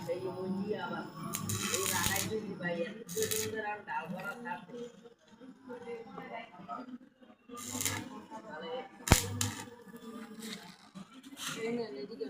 এই মুজি আবার এই লাগাই দিবি ভাই এত সুন্দর আর ডাল বড়া খাচ্ছে তাহলে এই না এদিকে